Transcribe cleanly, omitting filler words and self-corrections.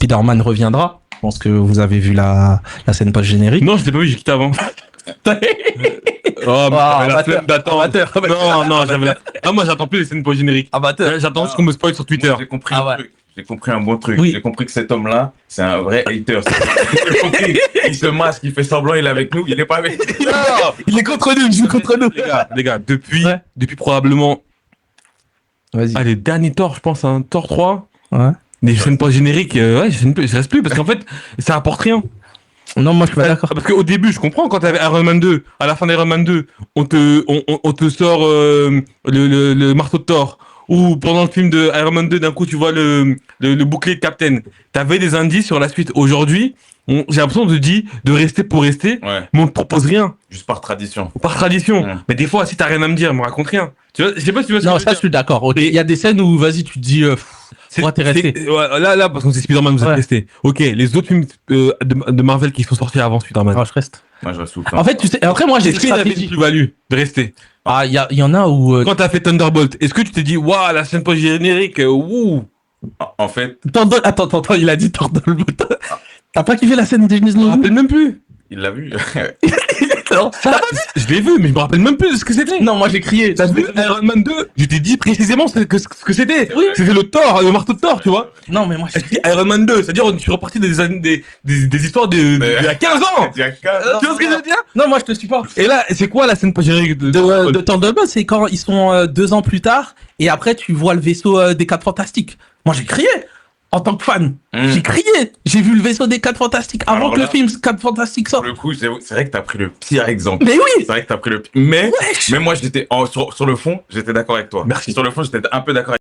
Spider-Man reviendra. Je pense que vous avez vu la scène post-générique. Non, je l'ai pas vu, j'ai quitté avant. Oh, mais j'avais la flemme d'attendre. Non, j'avais la... Ah, moi, j'attends plus les scènes post-génériques. J'attends juste qu'on me spoil sur Twitter. Moi, j'ai compris un truc. J'ai compris un bon truc. Oui. J'ai compris que cet homme-là, c'est un vrai hater. J'ai compris. Il se masque, il fait semblant, il est avec nous, il est pas avec nous. Non, il est contre nous, il joue contre nous. Les gars, depuis probablement, Vas-y. les derniers Thor, je pense, hein, Thor 3, Ouais. des scènes post-génériques, je reste plus, parce qu'en fait, ça apporte rien. Non, moi je suis pas d'accord. Parce qu'au début, je comprends, quand t'avais Iron Man 2, à la fin d'Iron Man 2, on te sort le marteau de Thor. Ou pendant le film de Iron Man 2, d'un coup, tu vois le bouclier de Captain. T'avais des indices sur la suite. Aujourd'hui, j'ai l'impression de rester pour rester, Ouais. mais on te propose rien. Juste par tradition. Par tradition. Ouais. Mais des fois, si t'as rien à me dire, me raconte rien. Tu vois, je sais pas si tu vois ce que Non, je veux ça je dire. suis d'accord. Ok. Il y a des scènes où, vas-y, tu te dis, pourquoi t'es resté? Ouais, là, parce que c'est Spider-Man, vous êtes Ouais. resté. Ok, les autres films de Marvel qui sont sortis avant Spider-Man. Ah, je reste. Moi, je reste En fait, tu sais, après moi j'ai une Est-ce qu'il y avait une stratégie. plus-value de rester? Ah, il y en a où. Quand t'as fait Thunderbolt, est-ce que tu t'es dit, waouh, la scène post-générique, wouh! En fait, Attends, il a dit Thunderbolt. T'as pas kiffé la scène des Je me rappelle même plus. il l'a vu. Non, Ça, je l'ai vu, mais je me rappelle même plus de ce que c'était. non, moi j'ai crié. T'as vu Iron Man 2? Je t'ai dit précisément ce que c'était. Oui. C'était le Thor, le marteau de Thor, tu vois. Non, mais moi J'ai dit Iron Man 2, c'est-à-dire je suis reparti des histoires d'il y a 15 ans. Il y a qu'un- Tu vois ce que je veux dire? Non, moi je te suis pas. Et là, c'est quoi la scène post-générique De Thunderbolt, c'est quand ils sont 2 ans plus tard et après tu vois le vaisseau des 4 Fantastiques. Moi j'ai crié en tant que fan. J'ai crié. J'ai vu le vaisseau des 4 Fantastiques avant Alors que là- le film 4 Fantastiques Pour sorte. le coup, c'est vrai que t'as pris le pire exemple. Mais oui. C'est vrai que t'as pris le pire. Mais Wesh. moi, j'étais sur le fond, j'étais d'accord avec toi. Merci. Sur le fond, j'étais un peu d'accord avec